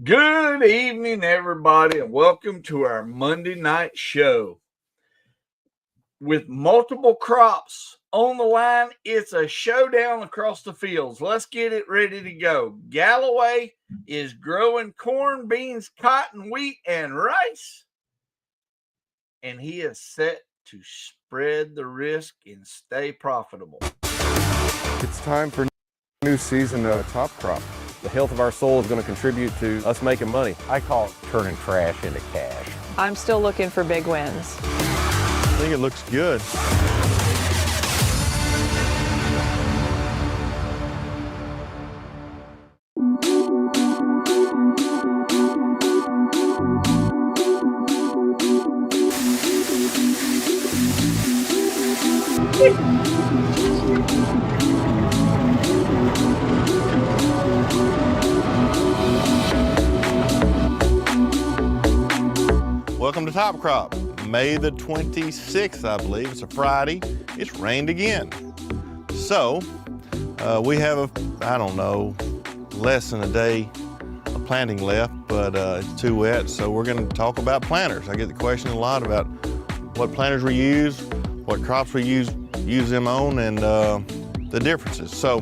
Good evening, everybody, and welcome to our Monday night show. With multiple crops on the line, it's a showdown across the fields. Let's get it ready to go. Galloway is growing corn, beans, cotton, wheat, and rice, and he is set to spread the risk and stay profitable. It's time for a new season of Top Crop. The health of our soil is going to contribute to us making money. I call it turning trash into cash. I'm still looking for big wins. I think it looks good. Welcome to Top Crop. May the 26th, I believe. It's a Friday. It's rained again. So, we have, less than a day of planting left, but it's too wet, so we're going to talk about planters. I get the question a lot about what planters we use, what crops we use them on, and the differences. So,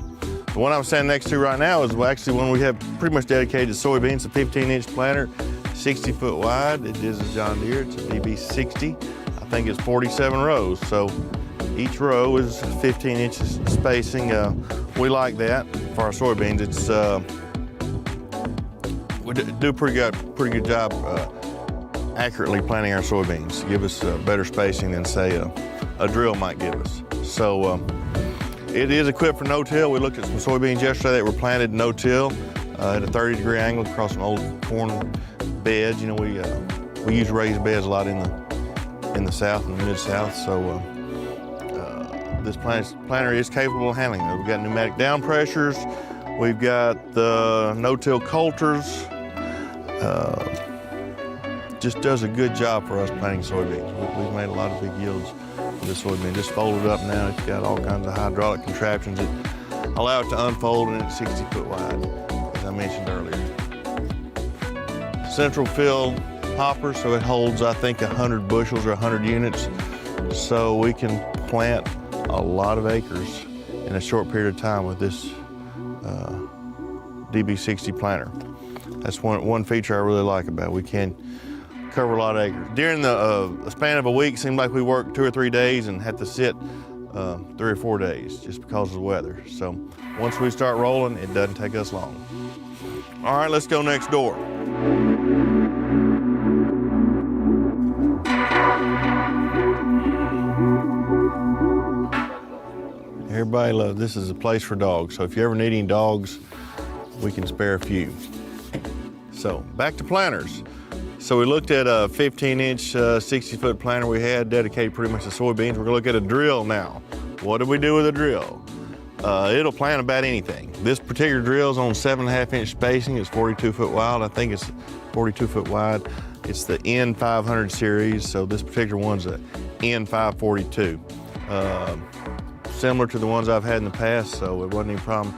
the one I'm standing next to right now is actually one we have pretty much dedicated to soybeans, a 15-inch planter. 60 foot wide. It is a John Deere. It's a DB60. I think it's 47 rows. So each row is 15 inches spacing. We like that for our soybeans. It's we do a pretty good job accurately planting our soybeans. Give us better spacing than say a drill might give us. So it is equipped for no-till. We looked at some soybeans yesterday that were planted no-till at a 30-degree angle across some old corn beds. You know, we use raised beds a lot in the South and the Mid-South, so this planter is capable of handling it. We've got pneumatic down pressures, we've got the no-till coulters. Just does a good job for us planting soybeans. We've made a lot of big yields with this soybean. Just folded up now. It's got all kinds of hydraulic contraptions that allow it to unfold, and it's 60 foot wide, as I mentioned earlier. Central fill hopper, so it holds, I think, 100 bushels or 100 units. So we can plant a lot of acres in a short period of time with this DB60 planter. That's one feature I really like about it. We can cover a lot of acres. During the span of a week, it seemed like we worked 2 or 3 days and had to sit 3 or 4 days just because of the weather. So once we start rolling, it doesn't take us long. All right, let's go next door. Everybody loves, this is a place for dogs. So if you ever need any dogs, we can spare a few. So back to planters. So we looked at a 15-inch, 60-foot planter we had dedicated pretty much to soybeans. We're gonna look at a drill now. What do we do with a drill? It'll plant about anything. This particular drill is on 7.5-inch spacing. It's 42 foot wide. I think it's 42 foot wide. It's the N500 series, so this particular one's a N542. Similar to the ones I've had in the past, so it wasn't any problem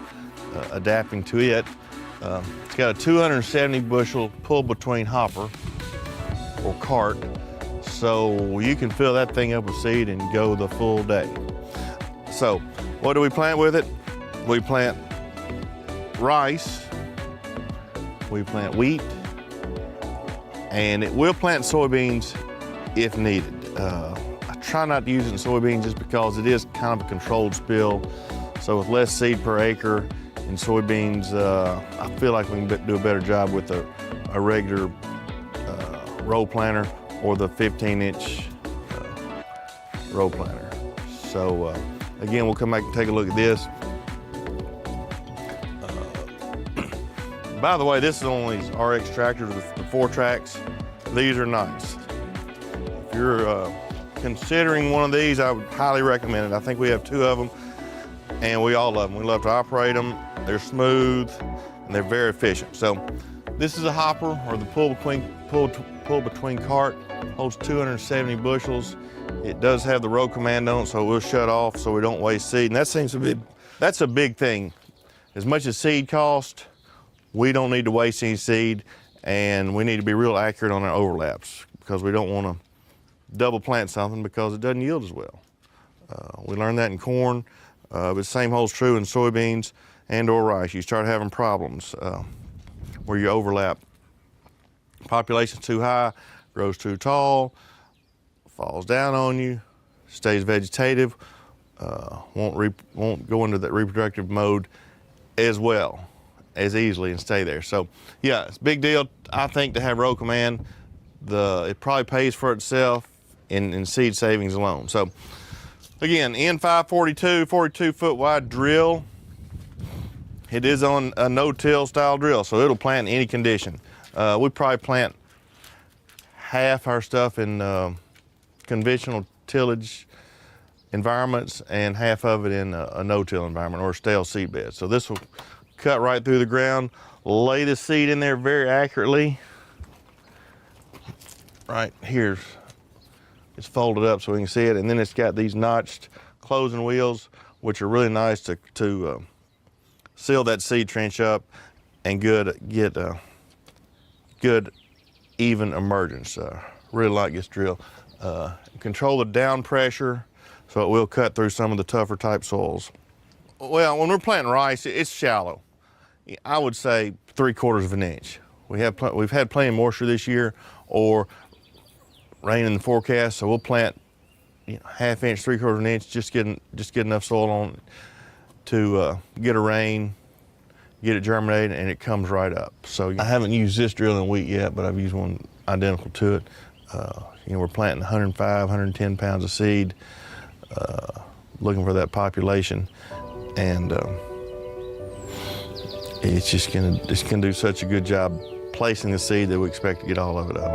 adapting to it. It's got a 270 bushel pull between hopper or cart, so you can fill that thing up with seed and go the full day. So what do we plant with it? We plant rice, we plant wheat, and it will plant soybeans if needed. I try not to use it in soybeans just because it is kind of a controlled spill. So with less seed per acre in soybeans, I feel like we can do a better job with a regular row planter or the 15-inch row planter. So again, we'll come back and take a look at this. By the way, this is on these RX tractors with the 4 tracks. These are nice. If you're considering one of these, I would highly recommend it. I think we have 2 of them, and we all love them. We love to operate them. They're smooth, and they're very efficient. So this is a hopper, or the pull between cart. Holds 270 bushels. It does have the row command on it, so we'll shut off so we don't waste seed. And that seems to be, that's a big thing. As much as seed cost, we don't need to waste any seed, and we need to be real accurate on our overlaps because we don't want to double plant something because it doesn't yield as well. We learned that in corn, but the same holds true in soybeans and or rice. You start having problems where you overlap. Population's too high, grows too tall, falls down on you, stays vegetative, won't go into that reproductive mode as well, as easily and stay there. So yeah, it's a big deal, I think, to have row command. It probably pays for itself in seed savings alone. So again, N542, 42-foot wide drill. It is on a no-till style drill, so it'll plant in any condition. We probably plant half our stuff in conventional tillage environments and half of it in a no-till environment or a stale seed bed. So this will cut right through the ground, lay the seed in there very accurately. Right here, it's folded up so we can see it, and then it's got these notched closing wheels, which are really nice to seal that seed trench up and get good even emergence. Really like this drill. Control the down pressure so it will cut through some of the tougher type soils. Well, when we're planting rice, it's shallow. I would say 3/4 of an inch. We've had plenty of moisture this year, or rain in the forecast, so we'll plant ½ inch, 3/4 of an inch, just get enough soil on to get a rain, get it germinated, and it comes right up. So I haven't used this drill in wheat yet, but I've used one identical to it. We're planting 105, 110 pounds of seed, looking for that population, and it's gonna do such a good job placing the seed that we expect to get all of it up.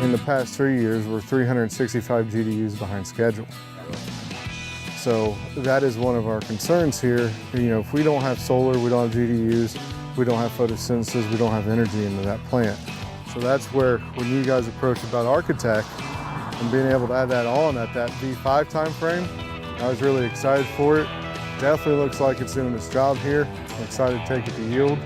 In the past 3 years, we're 365 GDUs behind schedule. So that is one of our concerns here. If we don't have solar, we don't have GDUs, we don't have photosynthesis, we don't have energy into that plant. So that's where, when you guys approached about Architect and being able to add that on at that V5 time frame, I was really excited for it. Definitely looks like it's doing its job here. I'm excited to take it to yield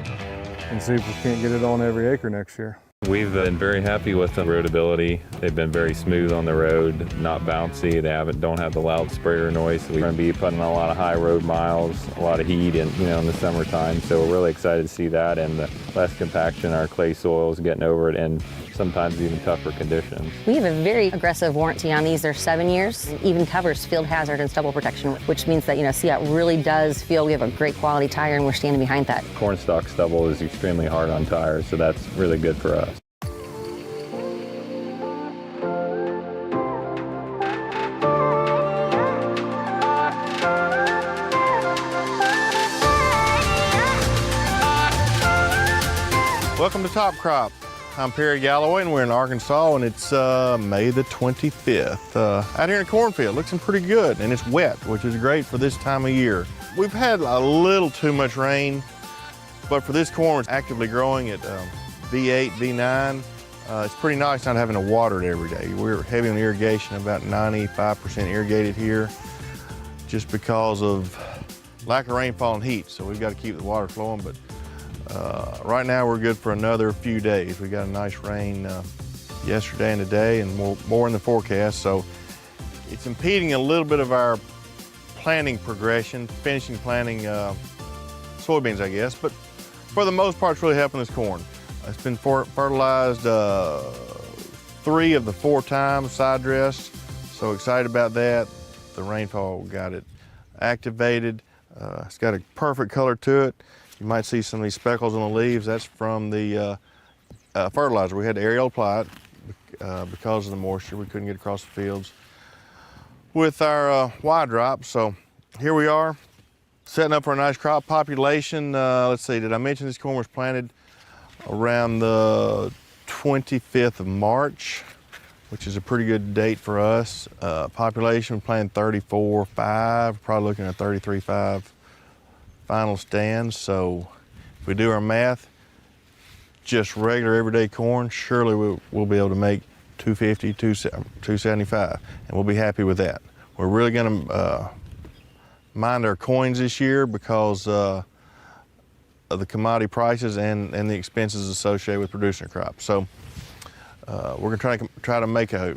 and see if we can't get it on every acre next year. We've been very happy with the roadability. They've been very smooth on the road, not bouncy. They don't have the loud sprayer noise. So we're going to be putting on a lot of high road miles, a lot of heat, in the summertime. So we're really excited to see that, and the less compaction, our clay soils getting over it, and sometimes even tougher conditions. We have a very aggressive warranty on these. They're 7 years. It even covers field hazard and stubble protection, which means that it really does feel we have a great quality tire, and we're standing behind that. Cornstalk stubble is extremely hard on tires, so that's really good for us. Welcome to Top Crop. I'm Perry Galloway, and we're in Arkansas, and it's May the 25th. Out here in the cornfield, looking pretty good, and it's wet, which is great for this time of year. We've had a little too much rain, but for this corn, it's actively growing at V8, V9. It's pretty nice not having to water it every day. We're heavy on irrigation, about 95% irrigated here, just because of lack of rainfall and heat, so we've got to keep the water flowing, but right now we're good for another few days. We got a nice rain yesterday and today, and more in the forecast, so it's impeding a little bit of our planting progression, finishing planting soybeans, I guess, but for the most part it's really helping this corn. It's been fertilized 3 of the 4 times, side dressed, so excited about that. The rainfall got it activated. It's got a perfect color to it. You might see some of these speckles on the leaves. That's from the fertilizer. We had to aerial apply it because of the moisture. We couldn't get across the fields with our Y drop. So here we are, setting up for a nice crop population. Let's see, did I mention this corn was planted around the 25th of March, which is a pretty good date for us. Population, we planted 34.5, probably looking at 33.5 final stands. So if we do our math, just regular everyday corn, surely we'll be able to make $250, $275, and we'll be happy with that. We're really going to mind our coins this year because of the commodity prices and the expenses associated with producing a crop. So we're going to try to make a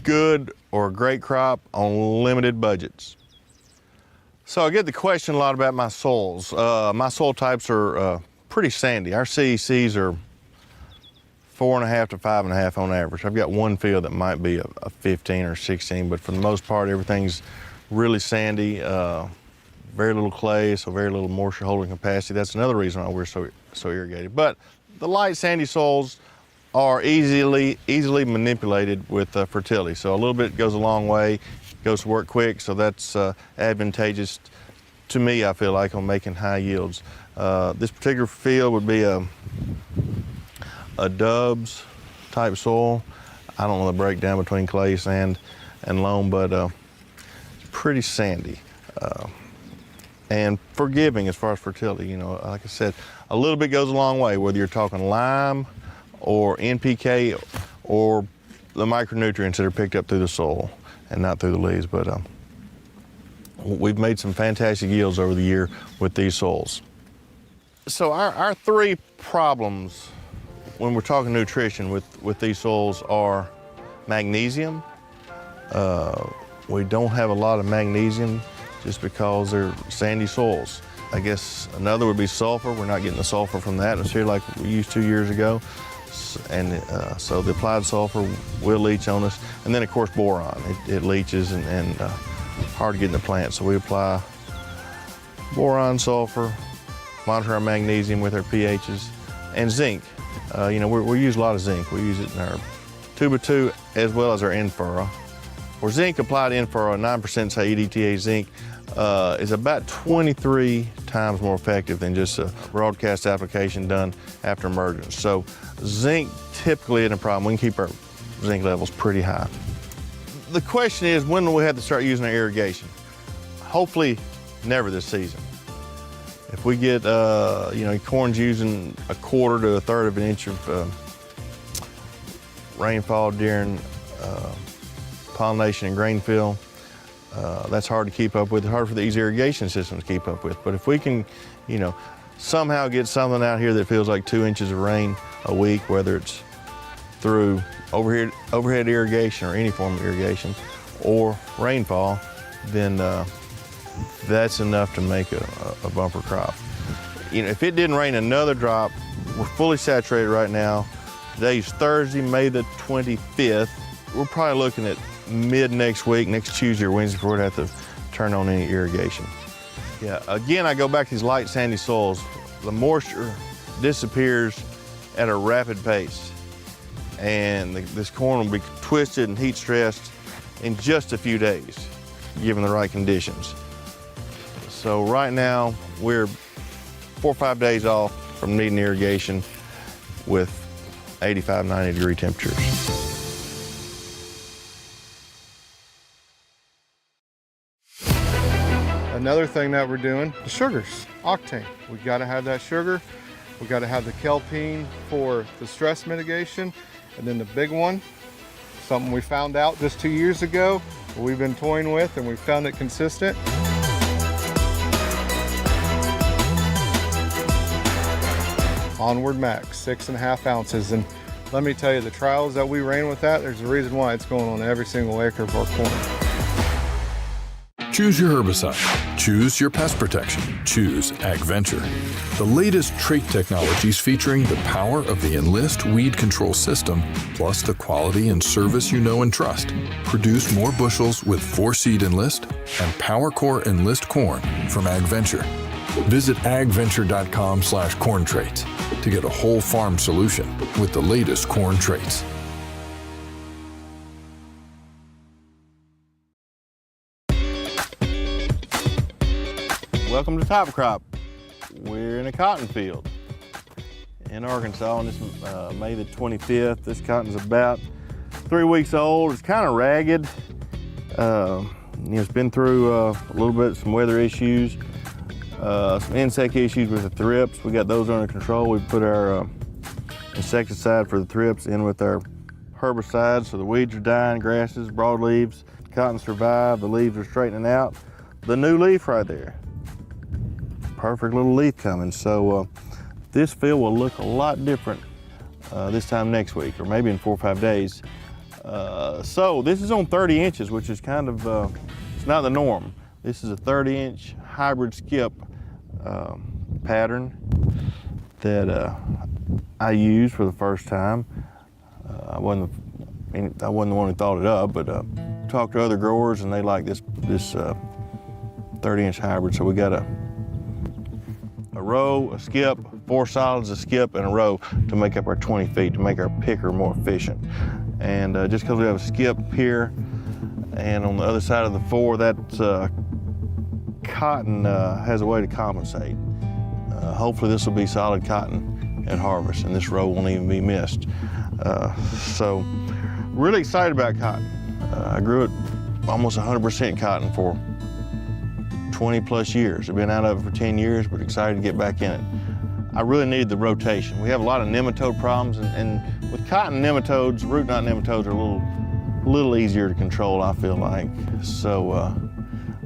good or a great crop on limited budgets. So I get the question a lot about my soils. My soil types are pretty sandy. Our CECs are 4.5 to 5.5 on average. I've got one field that might be a 15 or 16, but for the most part, everything's really sandy, very little clay, so very little moisture holding capacity. That's another reason why we're so irrigated. But the light sandy soils are easily manipulated with fertility. So a little bit goes a long way, goes to work quick, so that's advantageous to me, I feel like, on making high yields. This particular field would be a Dubs type soil. I don't know the breakdown between clay, sand, and loam, but it's pretty sandy and forgiving as far as fertility. You know, like I said, a little bit goes a long way, whether you're talking lime or NPK or the micronutrients that are picked up through the soil and not through the leaves. But we've made some fantastic yields over the year with these soils. So our three problems when we're talking nutrition with these soils are magnesium. We don't have a lot of magnesium just because they're sandy soils. I guess another would be sulfur. We're not getting the sulfur from the atmosphere like we used 2 years ago. And so the applied sulfur will leach on us. And then of course boron, it leaches and hard to get in the plant. So we apply boron, sulfur, monitor our magnesium with our pHs, and zinc. You know, we use a lot of zinc. We use it in our tuba-2 as well as our in-furrow. For zinc applied in-furrow, 9% say EDTA zinc is about 23 times more effective than just a broadcast application done after emergence. So zinc typically isn't a problem. We can keep our zinc levels pretty high. The question is, when will we have to start using our irrigation? Hopefully never this season. If we get, you know, corn's using 1/4 to 1/3 of an inch of rainfall during pollination and grain fill, that's hard to keep up with, hard for these irrigation systems to keep up with. But if we can, you know, somehow get something out here that feels like 2 inches of rain a week, whether it's through overhead irrigation or any form of irrigation or rainfall, then that's enough to make a bumper crop. You know, if it didn't rain another drop, we're fully saturated right now. Today's Thursday, May the 25th. We're probably looking at mid next week, next Tuesday or Wednesday, before we'd have to turn on any irrigation. Yeah, again, I go back to these light sandy soils. The moisture disappears at a rapid pace, and this corn will be twisted and heat stressed in just a few days, given the right conditions. So right now, we're 4 or 5 days off from needing irrigation with 85, 90 degree temperatures. Another thing that we're doing, the sugars, octane. We gotta have that sugar. We gotta have the kelpine for the stress mitigation. And then the big one, something we found out just 2 years ago, we've been toying with and we found it consistent. Onward Max, 6.5 ounces. And let me tell you, the trials that we ran with that, there's a reason why it's going on every single acre of our corn. Choose your herbicide. Choose your pest protection. Choose AgVenture. The latest trait technologies featuring the power of the Enlist weed control system, plus the quality and service you know and trust. Produce more bushels with 4-Seed Enlist and PowerCore Enlist corn from AgVenture. Visit agventure.com/corn traits to get a whole farm solution with the latest corn traits. Welcome to Top Crop. We're in a cotton field in Arkansas on this May the 25th. This cotton's about 3 weeks old. It's kind of ragged. You know, it's been through a little bit, some weather issues, some insect issues with the thrips. We got those under control. We put our insecticide for the thrips in with our herbicides, so the weeds are dying, grasses, broadleaves, cotton survived, the leaves are straightening out. The new leaf right there. Perfect little leaf coming. So this field will look a lot different this time next week, or maybe in 4 or 5 days. So this is on 30 inches, which is kind of, it's not the norm. This is a 30-inch hybrid skip pattern that I used for the first time. I wasn't the one who thought it up, but talked to other growers and they like this 30-inch hybrid. So we got a row, a skip, 4 solids, a skip, and a row to make up our 20 feet, to make our picker more efficient. And just because we have a skip here, and on the other side of the 4, that cotton has a way to compensate. Hopefully this will be solid cotton at harvest, and this row won't even be missed. So really excited about cotton. I grew it almost 100% cotton for 20 plus years. I've been out of it for 10 years, but excited to get back in it. I really needed the rotation. We have a lot of nematode problems, and with cotton, nematodes, root knot nematodes are a little easier to control, I feel like. So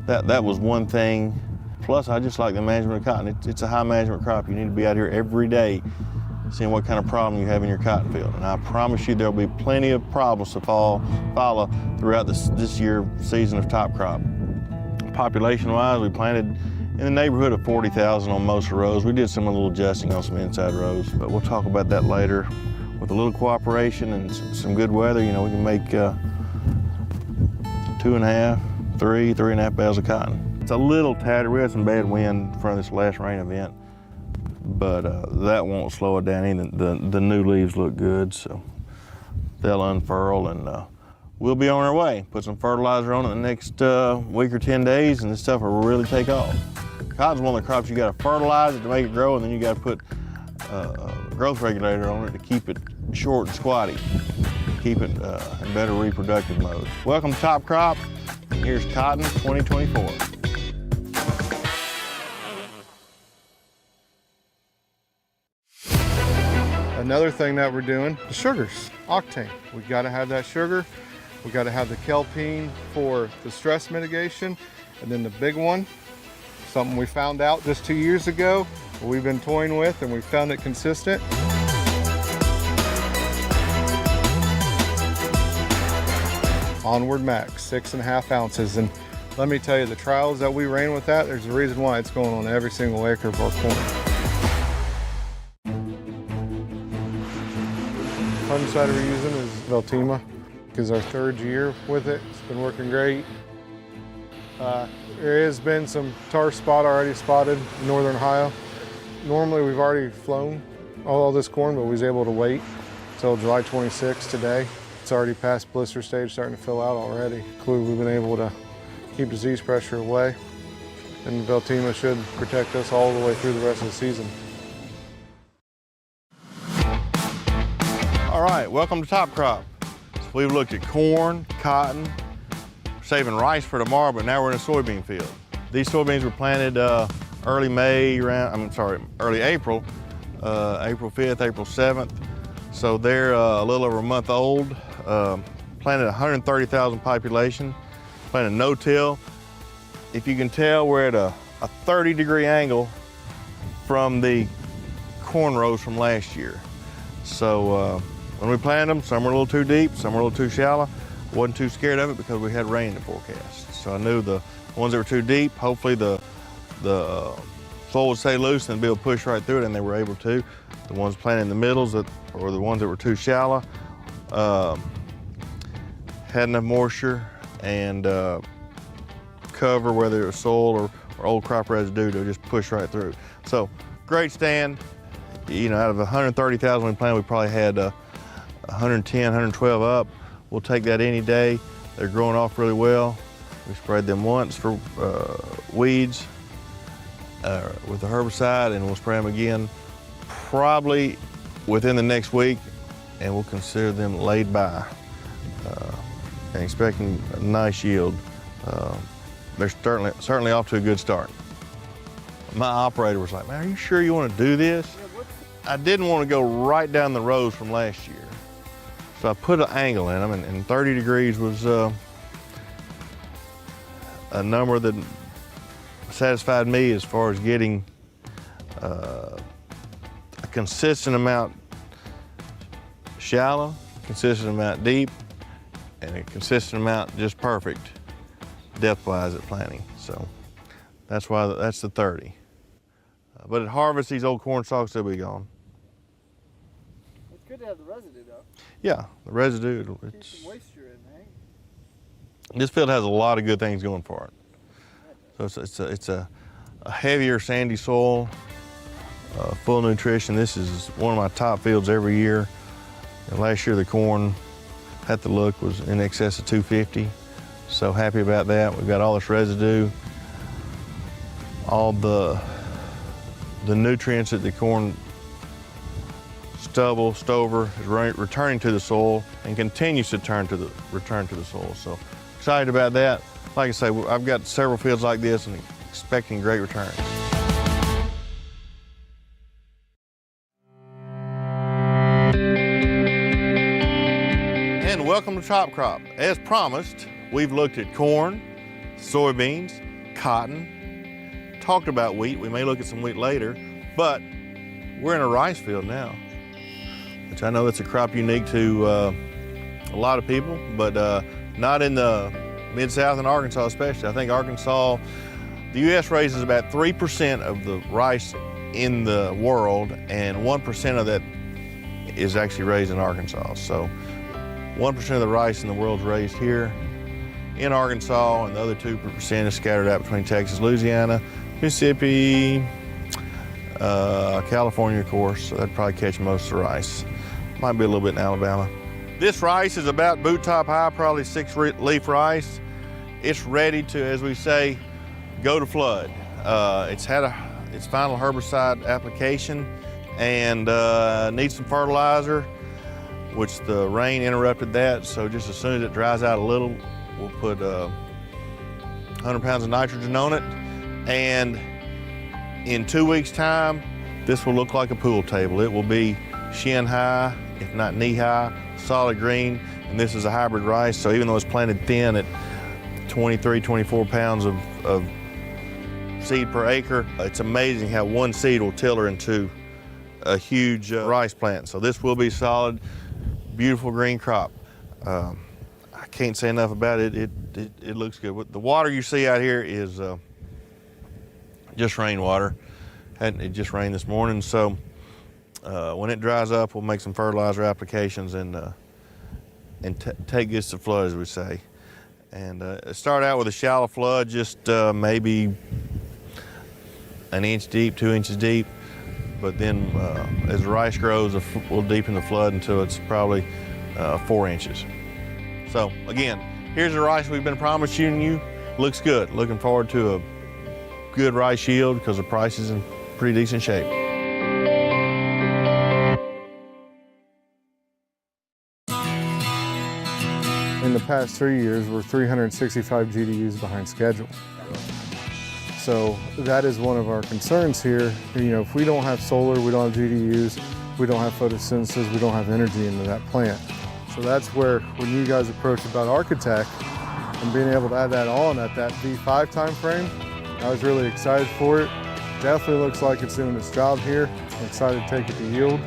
that was one thing. Plus, I just like the management of cotton. It's a high management crop. You need to be out here every day seeing what kind of problem you have in your cotton field. And I promise you there'll be plenty of problems to follow throughout this year season of top crop. Population-wise, we planted in the neighborhood of 40,000 on most of the rows. We did some little adjusting on some inside rows, but we'll talk about that later. With a little cooperation and some good weather, you know, we can make 2.5, 3.5 bales of cotton. It's a little tattered. We had some bad wind in front of this last rain event, but that won't slow it down either. The new leaves look good, so they'll unfurl, and we'll be on our way. Put some fertilizer on it in the next week or 10 days, and this stuff will really take off. Cotton's one of the crops you got to fertilize it to make it grow, and then you got to put a growth regulator on it to keep it short and squatty, keep it in better reproductive mode. Welcome to Top Crop. Here's Cotton 2024. Another thing that we're doing, the sugars, octane. We got to have that sugar. We got to have the kelpine for the stress mitigation. And then the big one, something we found out just 2 years ago, we've been toying with, and we found it consistent. Onward Max, 6.5 ounces. And let me tell you, the trials that we ran with that, there's a reason why it's going on every single acre of our corn. Fungicide we're using is Veltima. Is our 3rd year with it. It's been working great. There has been some tar spot already spotted in northern Ohio. Normally we've already flown all this corn, but we was able to wait until July 26th today. It's already past blister stage, starting to fill out already. We've been able to keep disease pressure away, and Veltima should protect us all the way through the rest of the season. All right, welcome to Top Crop. We've looked at corn, cotton, saving rice for tomorrow, but now we're in a soybean field. These soybeans were planted early April, April 5th, April 7th. So they're a little over a month old. Planted 130,000 population, planted no-till. If you can tell, we're at a 30-degree angle from the corn rows from last year. So when we planted them, some were a little too deep, some were a little too shallow. Wasn't too scared of it because we had rain in the forecast. So I knew the ones that were too deep, hopefully the soil would stay loose and be able to push right through it, and they were able to. The ones planted in the middles, or the ones that were too shallow, had enough moisture and cover, whether it was soil or old crop residue, to just push right through. So great stand. You know, out of 130,000 we planted, we probably had 110, 112 up. We'll take that any day. They're growing off really well. We sprayed them once for weeds with the herbicide, and we'll spray them again probably within the next week, and we'll consider them laid by and expecting a nice yield. They're certainly off to a good start. My operator was like, "Man, are you sure you want to do this?" I didn't want to go right down the rows from last year. So I put an angle in them, and 30 degrees was a number that satisfied me as far as getting a consistent amount shallow, consistent amount deep, and a consistent amount just perfect depth-wise at planting. So that's why that's the 30. But at harvest, these old corn stalks, they'll be gone. It's good to have the residue, though. Yeah, the residue. Keep some moisture in there. This field has a lot of good things going for it. So it's a heavier sandy soil, full of nutrition. This is one of my top fields every year. And last year the corn at the look was in excess of 250. So happy about that. We've got all this residue, all the nutrients that the corn stubble, stover is returning to the soil and continues to return to the soil. So excited about that. Like I say, I've got several fields like this and expecting great returns. And welcome to Top Crop. As promised, we've looked at corn, soybeans, cotton, talked about wheat. We may look at some wheat later, but we're in a rice field now, which I know that's a crop unique to a lot of people, but not in the Mid-South and Arkansas especially. I think Arkansas, the U.S. raises about 3% of the rice in the world, and 1% of that is actually raised in Arkansas. So 1% of the rice in the world is raised here in Arkansas, and the other 2% is scattered out between Texas, Louisiana, Mississippi, California, of course. So that'd probably catch most of the rice. Might be a little bit in Alabama. This rice is about boot top high, probably 6-leaf rice. It's ready to, as we say, go to flood. It's had its final herbicide application and needs some fertilizer, which the rain interrupted that. So just as soon as it dries out a little, we'll put 100 pounds of nitrogen on it. And in 2 weeks' time, this will look like a pool table. It will be shin high, if not knee high, solid green. And this is a hybrid rice, so even though it's planted thin at 23, 24 pounds of seed per acre, it's amazing how one seed will tiller into a huge rice plant. So this will be solid, beautiful green crop. I can't say enough about it. It looks good. The water you see out here is just rainwater. It just rained this morning, so when it dries up, we'll make some fertilizer applications and take this to flood, as we say. And start out with a shallow flood, just maybe an inch deep, 2 inches deep. But then as the rice grows, we'll deepen the flood until it's probably 4 inches. So again, here's the rice we've been promising you. Looks good. Looking forward to a good rice yield because the price is in pretty decent shape. In the past 3 years, we're 365 GDUs behind schedule. So that is one of our concerns here. You know, if we don't have solar, we don't have GDUs, we don't have photosynthesis, we don't have energy into that plant. So that's where, when you guys approached about Architect and being able to add that on at that V5 time frame, I was really excited for it. Definitely looks like it's doing its job here. I'm excited to take it to yield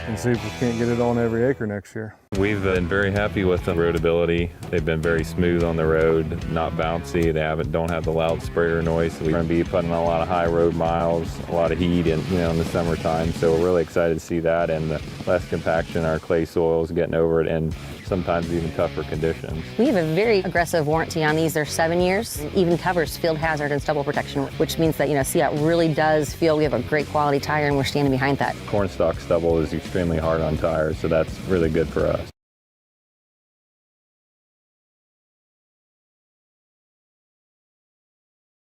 and see if we can't get it on every acre next year. We've been very happy with the roadability. They've been very smooth on the road, not bouncy. They don't have the loud sprayer noise. So we're going to be putting on a lot of high road miles, a lot of heat in the summertime. So we're really excited to see that, and the less compaction, our clay soil is getting over it, and sometimes even tougher conditions. We have a very aggressive warranty on these. They're 7 years. It even covers field hazard and stubble protection, which means that, CIAT really does feel we have a great quality tire and we're standing behind that. Cornstalk stubble is extremely hard on tires, so that's really good for us.